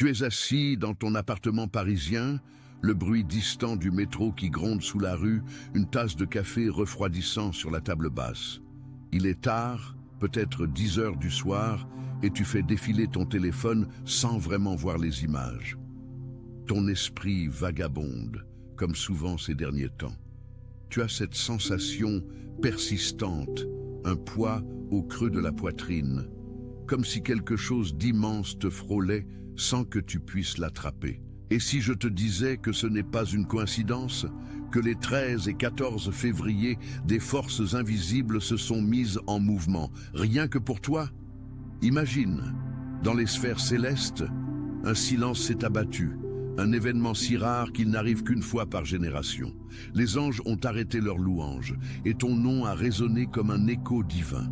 Tu es assis dans ton appartement parisien, le bruit distant du métro qui gronde sous la rue, une tasse de café refroidissant sur la table basse. Il est tard, peut-être 10 heures du soir, et tu fais défiler ton téléphone sans vraiment voir les images. Ton esprit vagabonde, comme souvent ces derniers temps. Tu as cette sensation persistante, un poids au creux de la poitrine, comme si quelque chose d'immense te frôlait sans que tu puisses l'attraper. Et si je te disais que ce n'est pas une coïncidence, que les 13 et 14 février, des forces invisibles se sont mises en mouvement, rien que pour toi? Imagine, dans les sphères célestes, un silence s'est abattu, un événement si rare qu'il n'arrive qu'une fois par génération. Les anges ont arrêté leur louange, et ton nom a résonné comme un écho divin.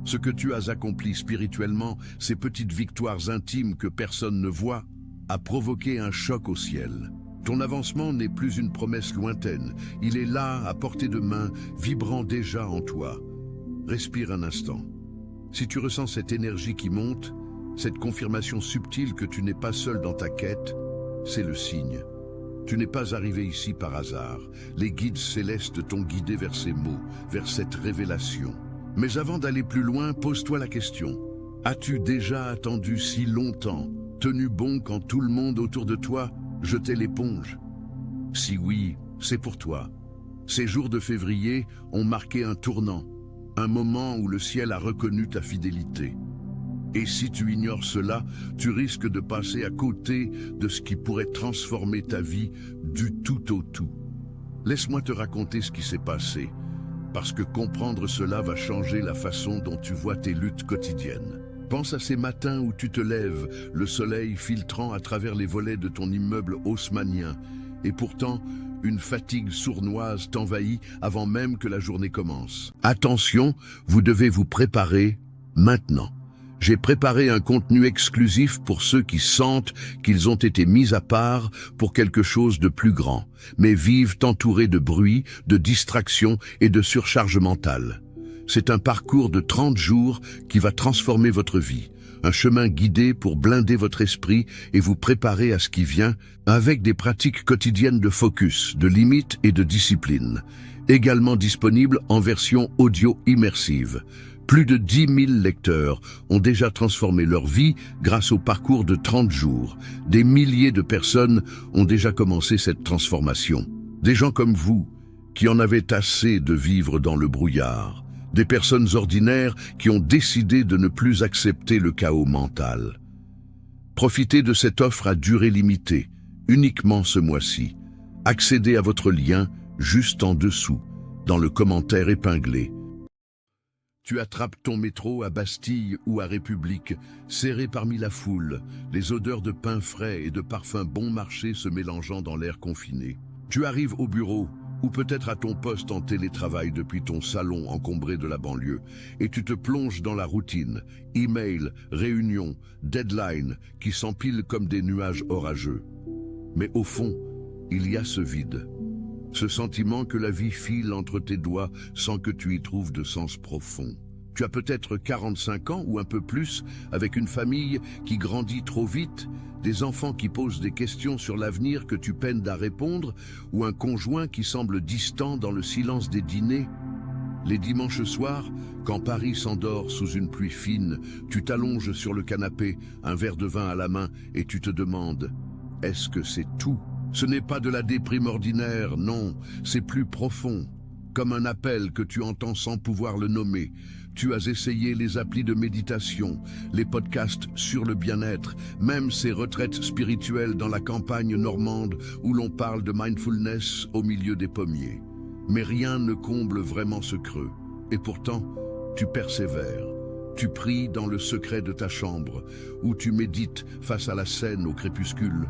Ce que tu as accompli spirituellement, ces petites victoires intimes que personne ne voit, a provoqué un choc au ciel. Ton avancement n'est plus une promesse lointaine, il est là, à portée de main, vibrant déjà en toi. Respire un instant. Si tu ressens cette énergie qui monte, cette confirmation subtile que tu n'es pas seul dans ta quête, c'est le signe. Tu n'es pas arrivé ici par hasard. Les guides célestes t'ont guidé vers ces mots, vers cette révélation. Mais avant d'aller plus loin, pose-toi la question. As-tu déjà attendu si longtemps, tenu bon quand tout le monde autour de toi jetait l'éponge? Si oui, c'est pour toi. Ces jours de février ont marqué un tournant, un moment où le ciel a reconnu ta fidélité. Et si tu ignores cela, tu risques de passer à côté de ce qui pourrait transformer ta vie du tout au tout. Laisse-moi te raconter ce qui s'est passé, parce que comprendre cela va changer la façon dont tu vois tes luttes quotidiennes. Pense à ces matins où tu te lèves, le soleil filtrant à travers les volets de ton immeuble haussmannien, et pourtant, une fatigue sournoise t'envahit avant même que la journée commence. Attention, vous devez vous préparer maintenant. J'ai préparé un contenu exclusif pour ceux qui sentent qu'ils ont été mis à part pour quelque chose de plus grand, mais vivent entourés de bruit, de distractions et de surcharge mentale. C'est un parcours de 30 jours qui va transformer votre vie, un chemin guidé pour blinder votre esprit et vous préparer à ce qui vient, avec des pratiques quotidiennes de focus, de limites et de discipline, également disponibles en version audio immersive. Plus de 10 000 lecteurs ont déjà transformé leur vie grâce au parcours de 30 jours. Des milliers de personnes ont déjà commencé cette transformation. Des gens comme vous, qui en avaient assez de vivre dans le brouillard. Des personnes ordinaires qui ont décidé de ne plus accepter le chaos mental. Profitez de cette offre à durée limitée, uniquement ce mois-ci. Accédez à votre lien juste en dessous, dans le commentaire épinglé. Tu attrapes ton métro à Bastille ou à République, serré parmi la foule, les odeurs de pain frais et de parfums bon marché se mélangeant dans l'air confiné. Tu arrives au bureau, ou peut-être à ton poste en télétravail depuis ton salon encombré de la banlieue, et tu te plonges dans la routine, email, réunions, deadline, qui s'empilent comme des nuages orageux. Mais au fond, il y a ce vide. Ce sentiment que la vie file entre tes doigts sans que tu y trouves de sens profond. Tu as peut-être 45 ans ou un peu plus, avec une famille qui grandit trop vite, des enfants qui posent des questions sur l'avenir que tu peines à répondre, ou un conjoint qui semble distant dans le silence des dîners. Les dimanches soirs, quand Paris s'endort sous une pluie fine, tu t'allonges sur le canapé, un verre de vin à la main, et tu te demandes « Est-ce que c'est tout ?» Ce n'est pas de la déprime ordinaire, non, c'est plus profond. Comme un appel que tu entends sans pouvoir le nommer. Tu as essayé les applis de méditation, les podcasts sur le bien-être, même ces retraites spirituelles dans la campagne normande où l'on parle de mindfulness au milieu des pommiers. Mais rien ne comble vraiment ce creux. Et pourtant, tu persévères. Tu pries dans le secret de ta chambre, où tu médites face à la Seine au crépuscule,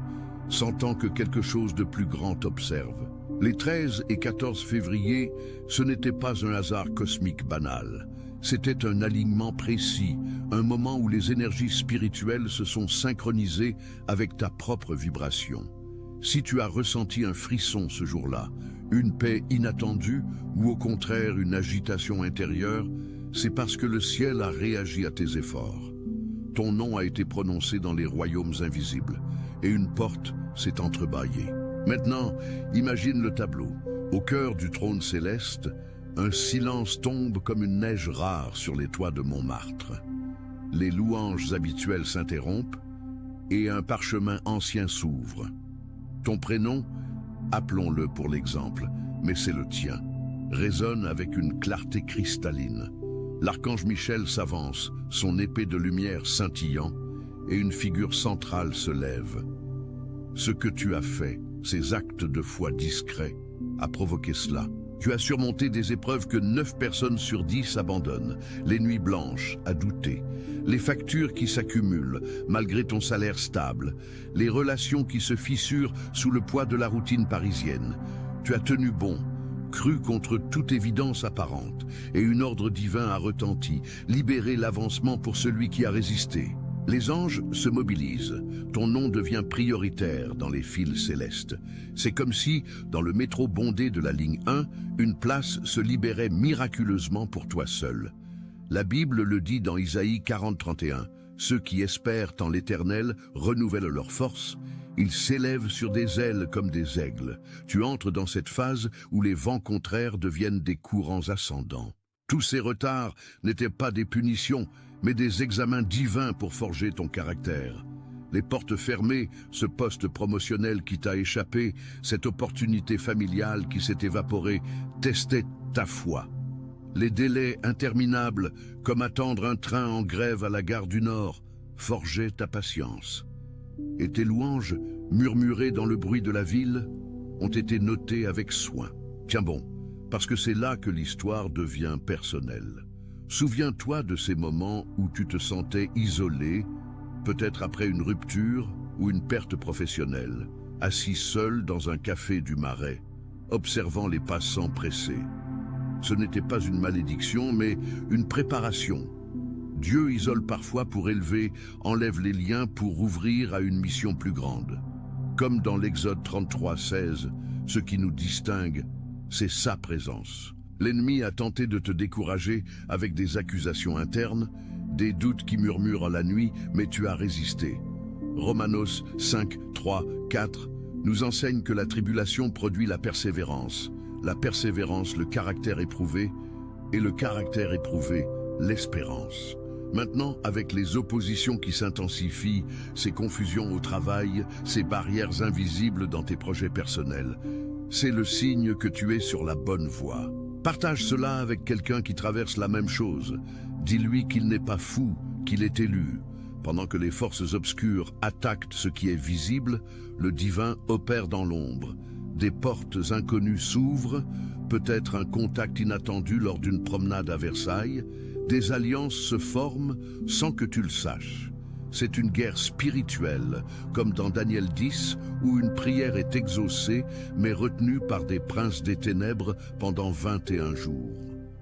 sentant que quelque chose de plus grand t'observe. Les 13 et 14 février, ce n'était pas un hasard cosmique banal. C'était un alignement précis, un moment où les énergies spirituelles se sont synchronisées avec ta propre vibration. Si tu as ressenti un frisson ce jour-là, une paix inattendue ou au contraire une agitation intérieure, c'est parce que le ciel a réagi à tes efforts. ton nom a été prononcé dans les royaumes invisibles, et une porte s'est entrebâillée. Maintenant, imagine le tableau. Au cœur du trône céleste, un silence tombe comme une neige rare sur les toits de Montmartre. Les louanges habituelles s'interrompent, et un parchemin ancien s'ouvre. Ton prénom, appelons-le pour l'exemple, mais c'est le tien, résonne avec une clarté cristalline. L'archange Michel s'avance, son épée de lumière scintillant, et une figure centrale se lève. Ce que tu as fait, ces actes de foi discrets, a provoqué cela. Tu as surmonté des épreuves que 9 personnes sur 10 abandonnent, les nuits blanches à douter, les factures qui s'accumulent malgré ton salaire stable, les relations qui se fissurent sous le poids de la routine parisienne. Tu as tenu bon, cru contre toute évidence apparente, et une ordre divin a retenti, libéré l'avancement pour celui qui a résisté. Les anges se mobilisent, ton nom devient prioritaire dans les files célestes. C'est comme si, dans le métro bondé de la ligne 1, une place se libérait miraculeusement pour toi seul. La Bible le dit dans Isaïe 40:31, « Ceux qui espèrent en l'Éternel renouvellent leur force, ils s'élèvent sur des ailes comme des aigles. » Tu entres dans cette phase où les vents contraires deviennent des courants ascendants. Tous ces retards n'étaient pas des punitions, mais des examens divins pour forger ton caractère. Les portes fermées, ce poste promotionnel qui t'a échappé, cette opportunité familiale qui s'est évaporée, testaient ta foi. Les délais interminables, comme attendre un train en grève à la gare du Nord, forgeaient ta patience. Et tes louanges, murmurées dans le bruit de la ville, ont été notées avec soin. Tiens bon, parce que c'est là que l'histoire devient personnelle. Souviens-toi de ces moments où tu te sentais isolé, peut-être après une rupture ou une perte professionnelle, assis seul dans un café du Marais, observant les passants pressés. Ce n'était pas une malédiction, mais une préparation. Dieu isole parfois pour élever, enlève les liens pour ouvrir à une mission plus grande. Comme dans l'Exode 33:16, ce qui nous distingue, c'est sa présence. L'ennemi a tenté de te décourager avec des accusations internes, des doutes qui murmurent la nuit, mais tu as résisté. Romanos 5:3-4 nous enseigne que la tribulation produit la persévérance, le caractère éprouvé, et le caractère éprouvé, l'espérance. Maintenant, avec les oppositions qui s'intensifient, ces confusions au travail, ces barrières invisibles dans tes projets personnels, c'est le signe que tu es sur la bonne voie. Partage cela avec quelqu'un qui traverse la même chose. Dis-lui qu'il n'est pas fou, qu'il est élu. Pendant que les forces obscures attaquent ce qui est visible, le divin opère dans l'ombre. Des portes inconnues s'ouvrent, peut-être un contact inattendu lors d'une promenade à Versailles. Des alliances se forment sans que tu le saches. C'est une guerre spirituelle, comme dans Daniel 10, où une prière est exaucée, mais retenue par des princes des ténèbres pendant 21 jours.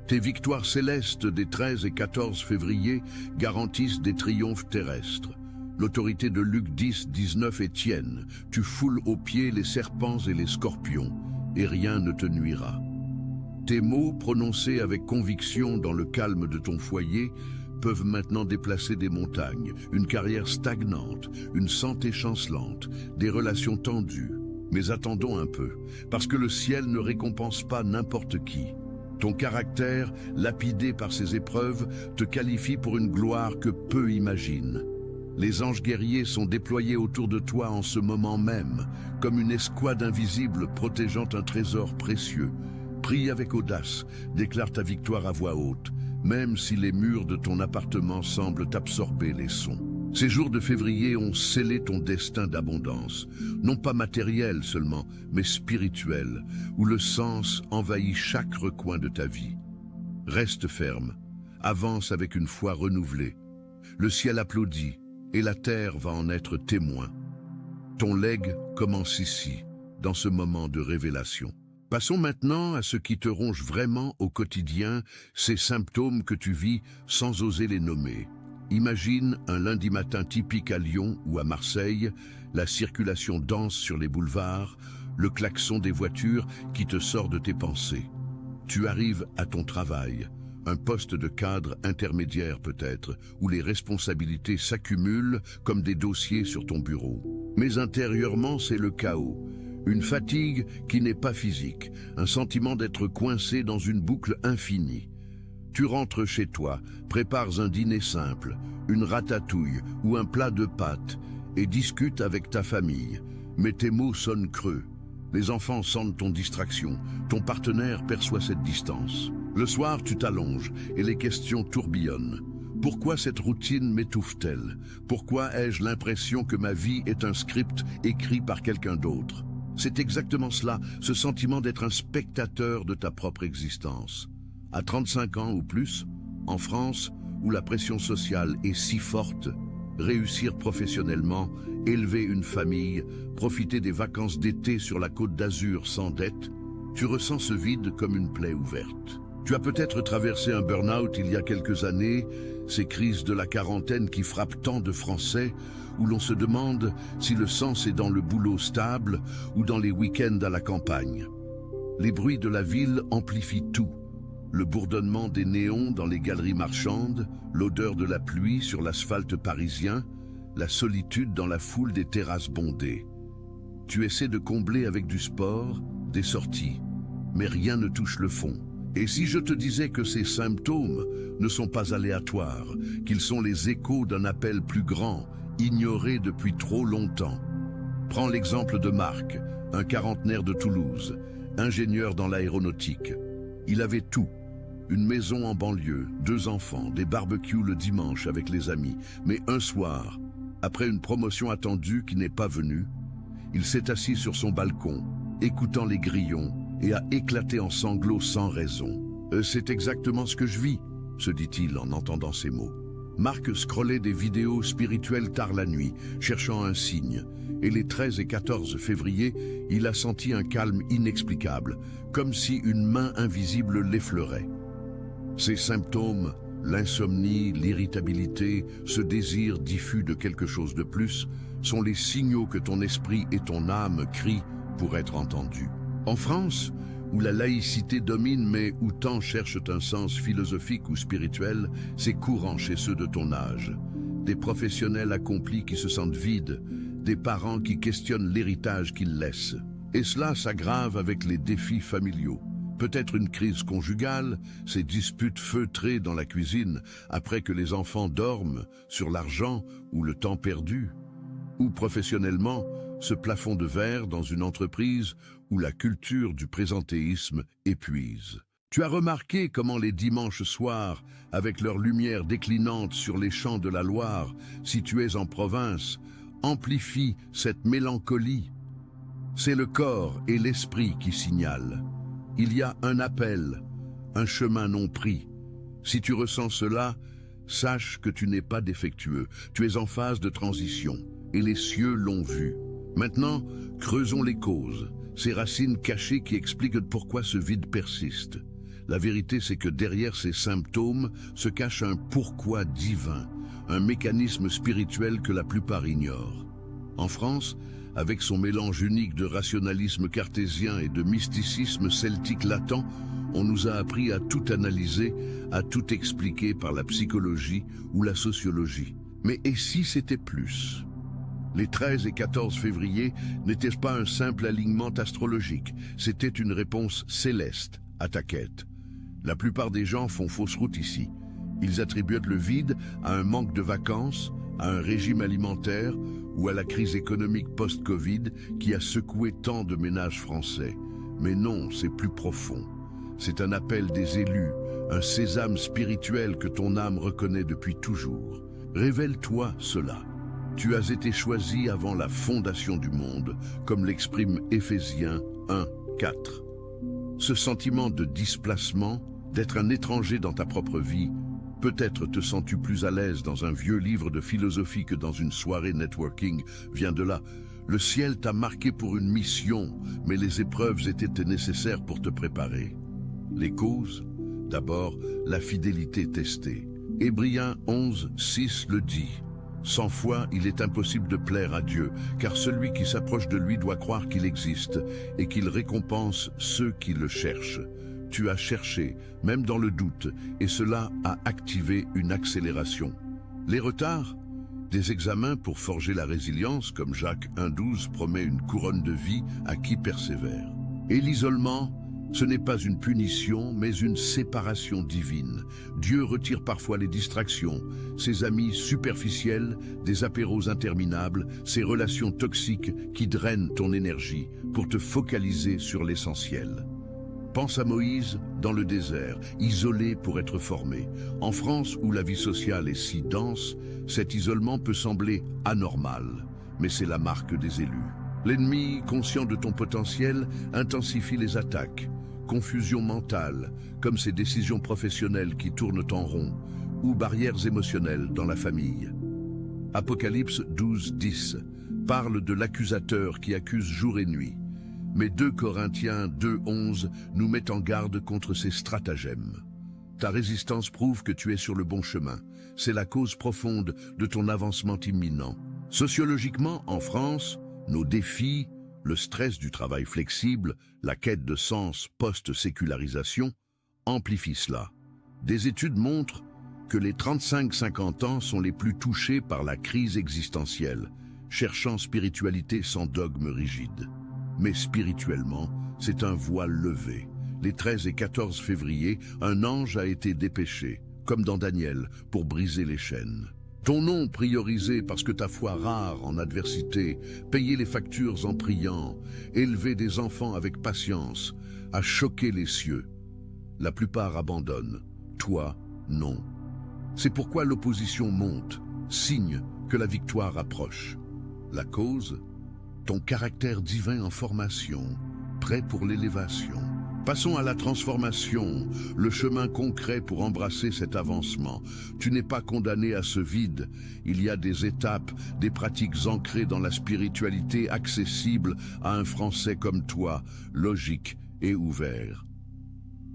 Tes victoires célestes des 13 et 14 février garantissent des triomphes terrestres. L'autorité de Luc 10:19 est tienne. Tu foules aux pieds les serpents et les scorpions, et rien ne te nuira. Tes mots, prononcés avec conviction dans le calme de ton foyer, peuvent maintenant déplacer des montagnes, une carrière stagnante, une santé chancelante, des relations tendues. Mais attendons un peu, parce que le ciel ne récompense pas n'importe qui. Ton caractère, lapidé par ces épreuves, te qualifie pour une gloire que peu imaginent. Les anges guerriers sont déployés autour de toi en ce moment même, comme une escouade invisible protégeant un trésor précieux. Prie avec audace, déclare ta victoire à voix haute, même si les murs de ton appartement semblent absorber les sons. Ces jours de février ont scellé ton destin d'abondance, non pas matériel seulement, mais spirituel, où le sens envahit chaque recoin de ta vie. Reste ferme, avance avec une foi renouvelée. Le ciel applaudit, et la terre va en être témoin. Ton legs commence ici, dans ce moment de révélation. Passons maintenant à ce qui te ronge vraiment au quotidien, ces symptômes que tu vis sans oser les nommer. Imagine un lundi matin typique à Lyon ou à Marseille, la circulation dense sur les boulevards, le klaxon des voitures qui te sort de tes pensées. Tu arrives à ton travail, Un poste de cadre intermédiaire peut-être, où les responsabilités s'accumulent comme des dossiers sur ton bureau. Mais intérieurement, c'est le chaos. Une fatigue qui n'est pas physique, un sentiment d'être coincé dans une boucle infinie. Tu rentres chez toi, prépares un dîner simple, une ratatouille ou un plat de pâtes et discutes avec ta famille. Mais tes mots sonnent creux. Les enfants sentent ton distraction, ton partenaire perçoit cette distance. Le soir, tu t'allonges et les questions tourbillonnent. Pourquoi cette routine m'étouffe-t-elle? Pourquoi ai-je l'impression que ma vie est un script écrit par quelqu'un d'autre? C'est exactement cela, ce sentiment d'être un spectateur de ta propre existence. À 35 ans ou plus, en France, où la pression sociale est si forte, réussir professionnellement, élever une famille, profiter des vacances d'été sur la Côte d'Azur sans dette, tu ressens ce vide comme une plaie ouverte. Tu as peut-être traversé un burn-out il y a quelques années, ces crises de la quarantaine qui frappent tant de Français, où l'on se demande si le sens est dans le boulot stable ou dans les week-ends à la campagne. Les bruits de la ville amplifient tout. Le bourdonnement des néons dans les galeries marchandes, l'odeur de la pluie sur l'asphalte parisien, la solitude dans la foule des terrasses bondées. Tu essaies de combler avec du sport, des sorties, mais rien ne touche le fond. Et si je te disais que ces symptômes ne sont pas aléatoires, qu'ils sont les échos d'un appel plus grand, ignoré depuis trop longtemps? Prends l'exemple de Marc, un quarantenaire de Toulouse, ingénieur dans l'aéronautique. Il avait tout. Une maison en banlieue, 2 enfants, des barbecues le dimanche avec les amis. Mais un soir, après une promotion attendue qui n'est pas venue, il s'est assis sur son balcon, écoutant les grillons, et a éclaté en sanglots sans raison. C'est exactement ce que je vis, se dit-il en entendant ces mots. Marc scrollait des vidéos spirituelles tard la nuit, cherchant un signe. Et les 13 et 14 février, il a senti un calme inexplicable, comme si une main invisible l'effleurait. Ces symptômes, l'insomnie, l'irritabilité, ce désir diffus de quelque chose de plus, sont les signaux que ton esprit et ton âme crient pour être entendus. En France, où la laïcité domine mais où tant cherchent un sens philosophique ou spirituel, c'est courant chez ceux de ton âge. Des professionnels accomplis qui se sentent vides, des parents qui questionnent l'héritage qu'ils laissent. Et cela s'aggrave avec les défis familiaux. Peut-être une crise conjugale, ces disputes feutrées dans la cuisine après que les enfants dorment, sur l'argent ou le temps perdu. Ou professionnellement, ce plafond de verre dans une entreprise où la culture du présentéisme épuise. Tu as remarqué comment les dimanches soirs, avec leur lumière déclinante sur les champs de la Loire, situés en province, amplifient cette mélancolie. C'est le corps et l'esprit qui signalent. Il y a un appel, un chemin non pris. Si tu ressens cela, sache que tu n'es pas défectueux. Tu es en phase de transition, et les cieux l'ont vu. Maintenant, creusons les causes, ces racines cachées qui expliquent pourquoi ce vide persiste. La vérité, c'est que derrière ces symptômes se cache un pourquoi divin, un mécanisme spirituel que la plupart ignorent. En France, avec son mélange unique de rationalisme cartésien et de mysticisme celtique latent, on nous a appris à tout analyser, à tout expliquer par la psychologie ou la sociologie. Mais et si c'était plus ? Les 13 et 14 février n'étaient pas un simple alignement astrologique, c'était une réponse céleste à ta quête. La plupart des gens font fausse route ici. Ils attribuent le vide à un manque de vacances, à un régime alimentaire ou à la crise économique post-Covid qui a secoué tant de ménages français. Mais non, c'est plus profond. C'est un appel des élus, un sésame spirituel que ton âme reconnaît depuis toujours. Révèle-toi cela. Tu as été choisi avant la fondation du monde, comme l'exprime Éphésiens 1, 4. Ce sentiment de displacement, d'être un étranger dans ta propre vie, peut-être te sens-tu plus à l'aise dans un vieux livre de philosophie que dans une soirée networking, vient de là. Le ciel t'a marqué pour une mission, mais les épreuves étaient nécessaires pour te préparer. Les causes? D'abord, la fidélité testée. Hébreux 11, 6 le dit. Sans foi, il est impossible de plaire à Dieu, car celui qui s'approche de lui doit croire qu'il existe et qu'il récompense ceux qui le cherchent. tu as cherché, même dans le doute, et cela a activé une accélération. Les retards? Des examens pour forger la résilience, comme Jacques 1,12 promet une couronne de vie à qui persévère. Et l'isolement, ce n'est pas une punition, mais une séparation divine. Dieu retire parfois les distractions, ses amis superficiels, des apéros interminables, ces relations toxiques qui drainent ton énergie pour te focaliser sur l'essentiel. Pense à Moïse dans le désert, isolé pour être formé. En France, où la vie sociale est si dense, cet isolement peut sembler anormal, mais c'est la marque des élus. L'ennemi, conscient de ton potentiel, intensifie les attaques. Confusion mentale, comme ces décisions professionnelles qui tournent en rond, ou barrières émotionnelles dans la famille. Apocalypse 12:10 parle de l'accusateur qui accuse jour et nuit. Mais 2 Corinthiens 2:11 nous met en garde contre ces stratagèmes. Ta résistance prouve que tu es sur le bon chemin. C'est la cause profonde de ton avancement imminent. Sociologiquement, en France, nos défis, le stress du travail flexible, la quête de sens post-sécularisation, amplifient cela. Des études montrent que les 35-50 ans sont les plus touchés par la crise existentielle, cherchant spiritualité sans dogme rigide. Mais spirituellement, c'est un voile levé. Les 13 et 14 février, un ange a été dépêché, comme dans Daniel, pour briser les chaînes. Ton nom priorisé parce que ta foi rare en adversité, payer les factures en priant, élever des enfants avec patience, a choqué les cieux. La plupart abandonnent. Toi, non. C'est pourquoi l'opposition monte, signe que la victoire approche. La cause? Ton caractère divin en formation, prêt pour l'élévation. Passons à la transformation, le chemin concret pour embrasser cet avancement. Tu n'es pas condamné à ce vide. Il y a des étapes, des pratiques ancrées dans la spiritualité accessibles à un Français comme toi, logique et ouvert.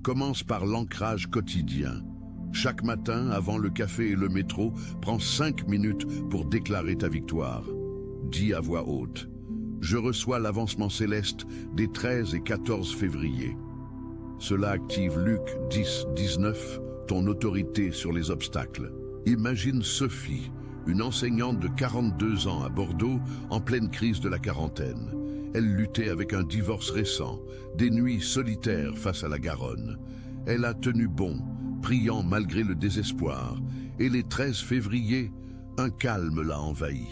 Commence par l'ancrage quotidien. Chaque matin, avant le café et le métro, prends 5 minutes pour déclarer ta victoire. Dis à voix haute. Je reçois l'avancement céleste des 13 et 14 février. Cela active Luc 10:19, ton autorité sur les obstacles. Imagine Sophie, une enseignante de 42 ans à Bordeaux, en pleine crise de la quarantaine. Elle luttait avec un divorce récent, des nuits solitaires face à la Garonne. Elle a tenu bon, priant malgré le désespoir, et les 13 février, un calme l'a envahi.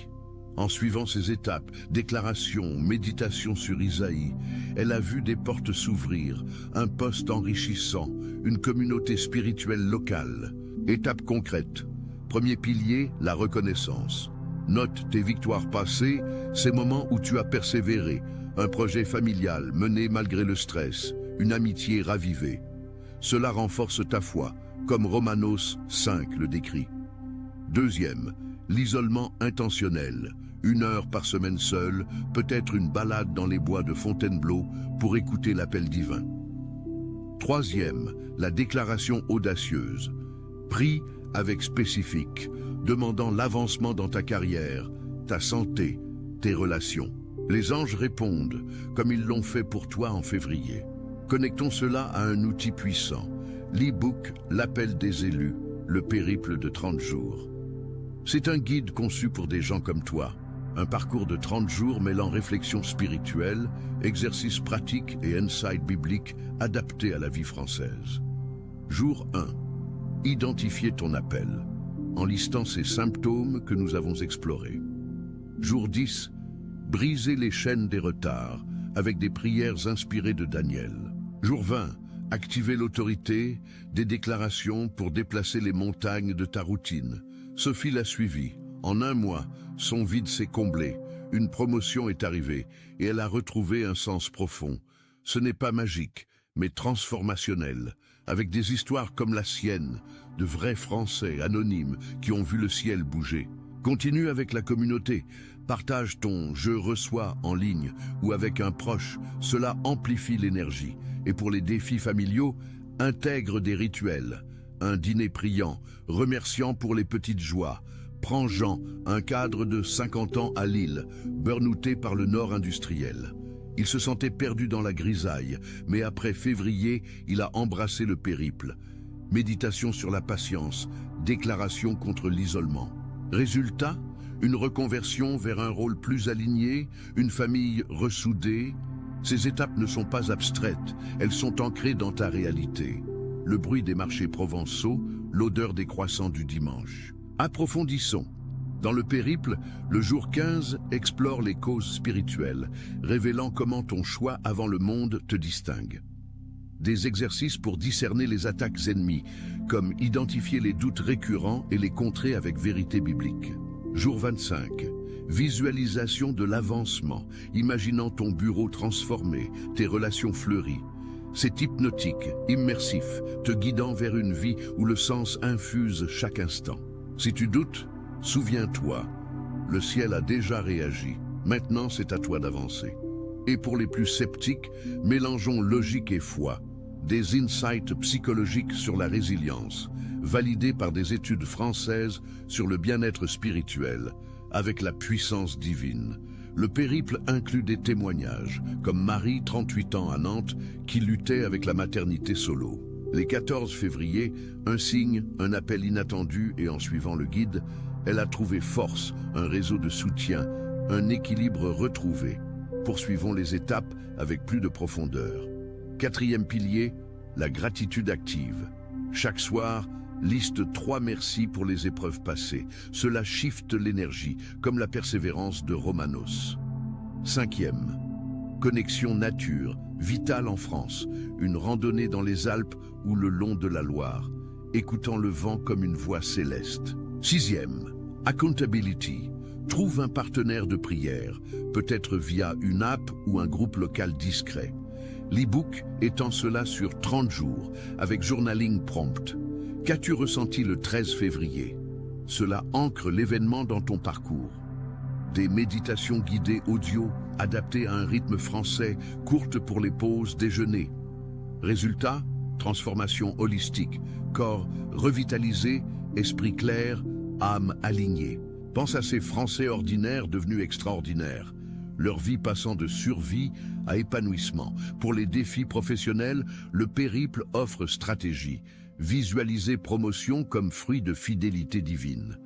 En suivant ces étapes, déclaration, méditation sur Isaïe, elle a vu des portes s'ouvrir, un poste enrichissant, une communauté spirituelle locale. Étape concrète. Premier pilier, la reconnaissance. Note tes victoires passées, ces moments où tu as persévéré, un projet familial mené malgré le stress, une amitié ravivée. Cela renforce ta foi, comme Romanos 5 le décrit. Deuxième, l'isolement intentionnel. 1 heure par semaine seule, peut-être une balade dans les bois de Fontainebleau pour écouter l'appel divin. Troisième, la déclaration audacieuse. Prie avec spécifique, demandant l'avancement dans ta carrière, ta santé, tes relations. Les anges répondent, comme ils l'ont fait pour toi en février. Connectons cela à un outil puissant, l'e-book L'appel des élus, le périple de 30 jours. C'est un guide conçu pour des gens comme toi. Un parcours de 30 jours mêlant réflexion spirituelle, exercices pratiques et insights bibliques adaptés à la vie française. Jour 1. Identifier ton appel, en listant ces symptômes que nous avons explorés. Jour 10. Briser les chaînes des retards, avec des prières inspirées de Daniel. Jour 20. Activer l'autorité, des déclarations pour déplacer les montagnes de ta routine. Sophie l'a suivi. En 1 mois, son vide s'est comblé, une promotion est arrivée et elle a retrouvé un sens profond. Ce n'est pas magique, mais transformationnel, avec des histoires comme la sienne, de vrais Français anonymes qui ont vu le ciel bouger. Continue avec la communauté, partage ton « je reçois » en ligne ou avec un proche, cela amplifie l'énergie. Et pour les défis familiaux, intègre des rituels, un dîner priant, remerciant pour les petites joies. Prends Jean, un cadre de 50 ans à Lille, burnouté par le nord industriel. Il se sentait perdu dans la grisaille, mais après février, il a embrassé le périple. Méditation sur la patience, déclaration contre l'isolement. Résultat, une reconversion vers un rôle plus aligné, une famille ressoudée. Ces étapes ne sont pas abstraites, elles sont ancrées dans ta réalité. Le bruit des marchés provençaux, l'odeur des croissants du dimanche. Approfondissons. Dans le périple, le jour 15 explore les causes spirituelles, révélant comment ton choix avant le monde te distingue. Des exercices pour discerner les attaques ennemies, comme identifier les doutes récurrents et les contrer avec vérité biblique. Jour 25. Visualisation de l'avancement, imaginant ton bureau transformé, tes relations fleuries. C'est hypnotique, immersif, te guidant vers une vie où le sens infuse chaque instant. Si tu doutes, souviens-toi, le ciel a déjà réagi. Maintenant, c'est à toi d'avancer. Et pour les plus sceptiques, mélangeons logique et foi. Des insights psychologiques sur la résilience, validés par des études françaises sur le bien-être spirituel, avec la puissance divine. Le périple inclut des témoignages, comme Marie, 38 ans à Nantes, qui luttait avec la maternité solo. Les 14 février, un signe, un appel inattendu et en suivant le guide, elle a trouvé force, un réseau de soutien, un équilibre retrouvé. Poursuivons les étapes avec plus de profondeur. 4e pilier, la gratitude active. Chaque soir, liste 3 merci pour les épreuves passées. Cela shift l'énergie, comme la persévérance de Romanos. 5e, connexion nature, vitale en France. Une randonnée dans les Alpes ou le long de la Loire, écoutant le vent comme une voix céleste. 6e, accountability. Trouve un partenaire de prière, peut-être via une app ou un groupe local discret. L'e-book étant cela sur 30 jours, avec journaling prompt. Qu'as-tu ressenti le 13 février? Cela ancre l'événement dans ton parcours. Des méditations guidées audio, adaptées à un rythme français, courtes pour les pauses déjeuner. Résultat, transformation holistique, corps revitalisé, esprit clair, âme alignée. Pense à ces Français ordinaires devenus extraordinaires. Leur vie passant de survie à épanouissement. Pour les défis professionnels, le périple offre stratégie. Visualiser promotion comme fruit de fidélité divine.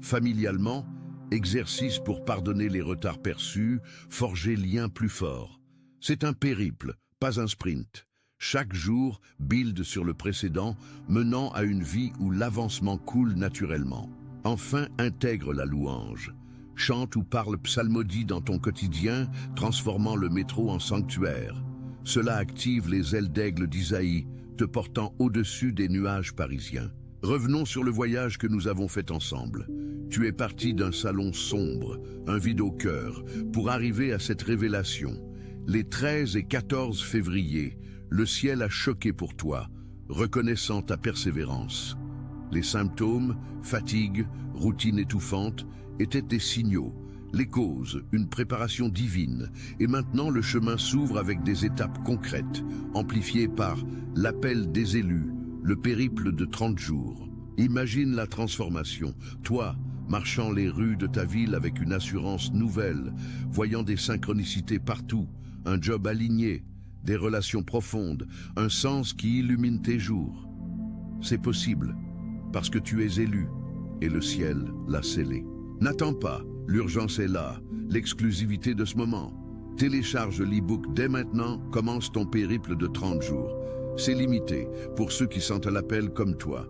Familialement, exercice pour pardonner les retards perçus, forger liens plus forts. C'est un périple, pas un sprint. Chaque jour build sur le précédent, menant à une vie où l'avancement coule naturellement. Enfin, intègre la louange. Chante ou parle psalmodie dans ton quotidien, transformant le métro en sanctuaire. Cela active les ailes d'aigle d'Isaïe, te portant au-dessus des nuages parisiens. Revenons sur le voyage que nous avons fait ensemble. Tu es parti d'un salon sombre, un vide au cœur, pour arriver à cette révélation. Les 13 et 14 février, le ciel a choqué pour toi, reconnaissant ta persévérance. Les symptômes, fatigue, routine étouffante, étaient des signaux. Les causes, une préparation divine. Et maintenant, le chemin s'ouvre avec des étapes concrètes, amplifiées par l'appel des élus, le périple de 30 jours. Imagine la transformation. Toi, marchant les rues de ta ville avec une assurance nouvelle, voyant des synchronicités partout, un job aligné, des relations profondes, un sens qui illumine tes jours. C'est possible, parce que tu es élu, et le ciel l'a scellé. N'attends pas, l'urgence est là, l'exclusivité de ce moment. Télécharge l'e-book dès maintenant, commence ton périple de 30 jours. C'est limité, pour ceux qui sentent l'appel comme toi.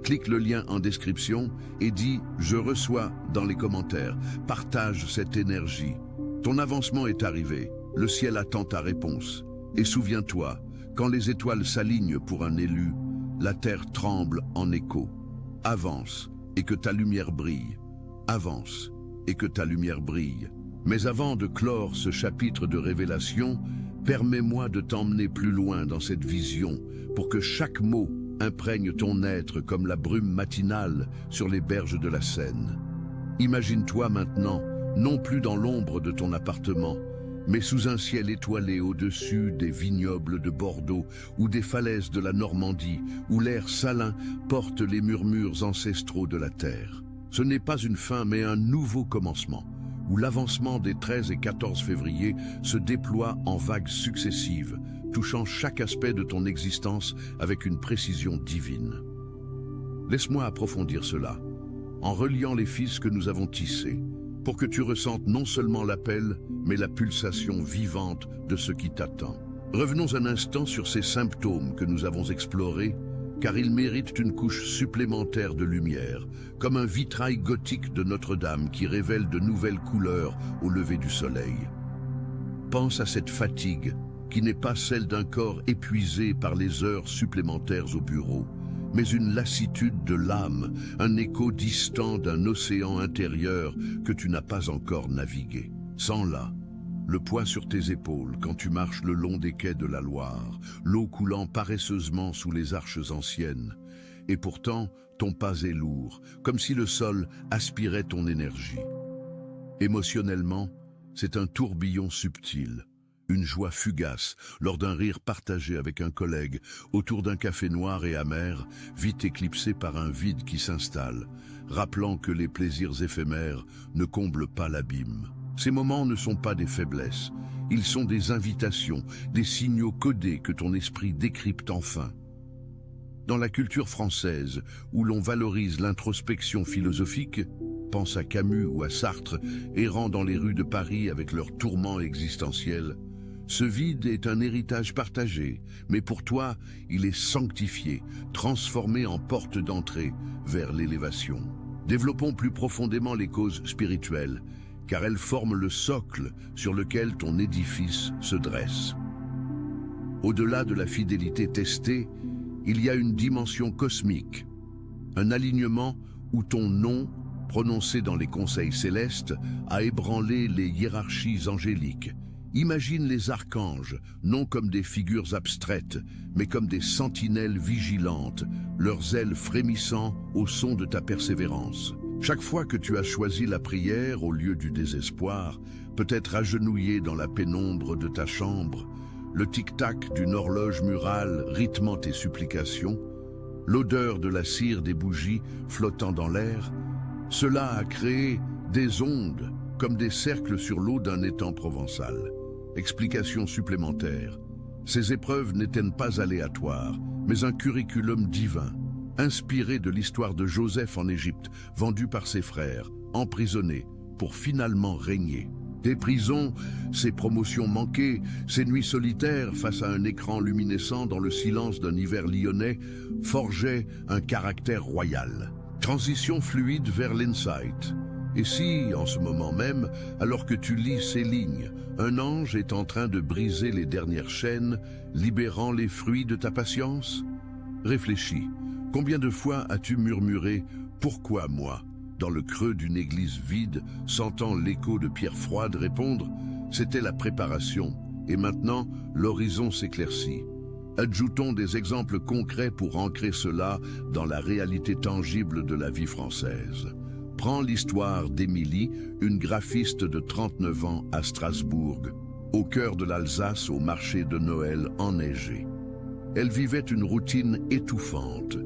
Clique le lien en description et dis « Je reçois » dans les commentaires. Partage cette énergie. Ton avancement est arrivé, le ciel attend ta réponse. Et souviens-toi, quand les étoiles s'alignent pour un élu, la terre tremble en écho. Avance et que ta lumière brille. Avance et que ta lumière brille. Mais avant de clore ce chapitre de révélation, permets-moi de t'emmener plus loin dans cette vision pour que chaque mot imprègne ton être comme la brume matinale sur les berges de la Seine. Imagine-toi maintenant, non plus dans l'ombre de ton appartement, mais sous un ciel étoilé au-dessus des vignobles de Bordeaux ou des falaises de la Normandie, où l'air salin porte les murmures ancestraux de la terre. Ce n'est pas une fin, mais un nouveau commencement. où l'avancement des 13 et 14 février se déploie en vagues successives, touchant chaque aspect de ton existence avec une précision divine. Laisse-moi approfondir cela, en reliant les fils que nous avons tissés, pour que tu ressentes non seulement l'appel, mais la pulsation vivante de ce qui t'attend. Revenons un instant sur ces symptômes que nous avons explorés, car ils méritent une couche supplémentaire de lumière, comme un vitrail gothique de Notre-Dame qui révèle de nouvelles couleurs au lever du soleil. Pense à cette fatigue, qui n'est pas celle d'un corps épuisé par les heures supplémentaires au bureau, mais une lassitude de l'âme, un écho distant d'un océan intérieur que tu n'as pas encore navigué. Sens là le poids sur tes épaules quand tu marches le long des quais de la Loire, l'eau coulant paresseusement sous les arches anciennes. Et pourtant, ton pas est lourd, comme si le sol aspirait ton énergie. Émotionnellement, c'est un tourbillon subtil, une joie fugace lors d'un rire partagé avec un collègue autour d'un café noir et amer, vite éclipsé par un vide qui s'installe, rappelant que les plaisirs éphémères ne comblent pas l'abîme. Ces moments ne sont pas des faiblesses, ils sont des invitations, des signaux codés que ton esprit décrypte enfin. Dans la culture française, où l'on valorise l'introspection philosophique, pense à Camus ou à Sartre, errant dans les rues de Paris avec leurs tourments existentiels, ce vide est un héritage partagé, mais pour toi, il est sanctifié, transformé en porte d'entrée vers l'élévation. Développons plus profondément les causes spirituelles, car elles forment le socle sur lequel ton édifice se dresse. Au-delà de la fidélité testée, il y a une dimension cosmique, un alignement où ton nom, prononcé dans les conseils célestes, a ébranlé les hiérarchies angéliques. Imagine les archanges, non comme des figures abstraites, mais comme des sentinelles vigilantes, leurs ailes frémissant au son de ta persévérance. Chaque fois que tu as choisi la prière au lieu du désespoir, peut-être agenouillé dans la pénombre de ta chambre, le tic-tac d'une horloge murale rythmant tes supplications, l'odeur de la cire des bougies flottant dans l'air, cela a créé des ondes comme des cercles sur l'eau d'un étang provençal. Explication supplémentaire. Ces épreuves n'étaient pas aléatoires, mais un curriculum divin, inspiré de l'histoire de Joseph en Égypte, vendu par ses frères, emprisonné, pour finalement régner. Des prisons, ses promotions manquées, ses nuits solitaires face à un écran luminescent dans le silence d'un hiver lyonnais, forgeaient un caractère royal. Transition fluide vers l'insight. Et si, en ce moment même, alors que tu lis ces lignes, un ange est en train de briser les dernières chaînes, libérant les fruits de ta patience? Réfléchis. Combien de fois as-tu murmuré « Pourquoi moi ?» dans le creux d'une église vide, sentant l'écho de pierres froides répondre « C'était la préparation, et maintenant l'horizon s'éclaircit ». Ajoutons des exemples concrets pour ancrer cela dans la réalité tangible de la vie française. Prends l'histoire d'Émilie, une graphiste de 39 ans à Strasbourg, au cœur de l'Alsace au marché de Noël enneigé. Elle vivait une routine étouffante.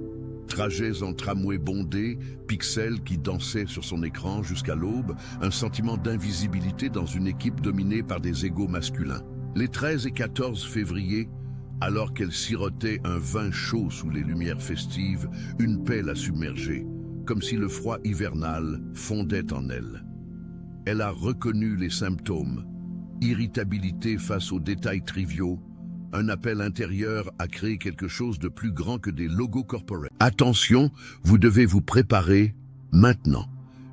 Trajets en tramway bondés, pixels qui dansaient sur son écran jusqu'à l'aube, un sentiment d'invisibilité dans une équipe dominée par des égos masculins. Les 13 et 14 février, alors qu'elle sirotait un vin chaud sous les lumières festives, une paix la submergeait, comme si le froid hivernal fondait en elle. Elle a reconnu les symptômes, irritabilité face aux détails triviaux, un appel intérieur à créer quelque chose de plus grand que des logos corporels. Attention, vous devez vous préparer maintenant.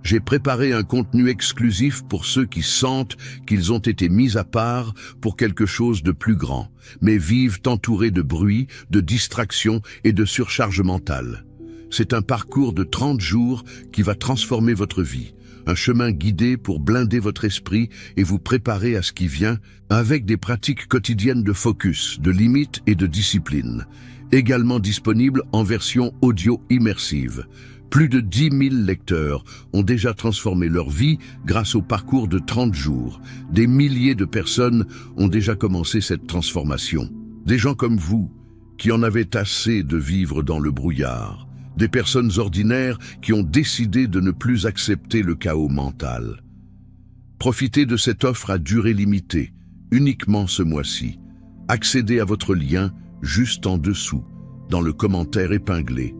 J'ai préparé un contenu exclusif pour ceux qui sentent qu'ils ont été mis à part pour quelque chose de plus grand, mais vivent entourés de bruit, de distractions et de surcharge mentale. C'est un parcours de 30 jours qui va transformer votre vie. Un chemin guidé pour blinder votre esprit et vous préparer à ce qui vient avec des pratiques quotidiennes de focus, de limites et de discipline. Également disponible en version audio immersive. Plus de 10 000 lecteurs ont déjà transformé leur vie grâce au parcours de 30 jours. Des milliers de personnes ont déjà commencé cette transformation. Des gens comme vous, qui en avaient assez de vivre dans le brouillard. Des personnes ordinaires qui ont décidé de ne plus accepter le chaos mental. Profitez de cette offre à durée limitée, uniquement ce mois-ci. Accédez à votre lien juste en dessous, dans le commentaire épinglé.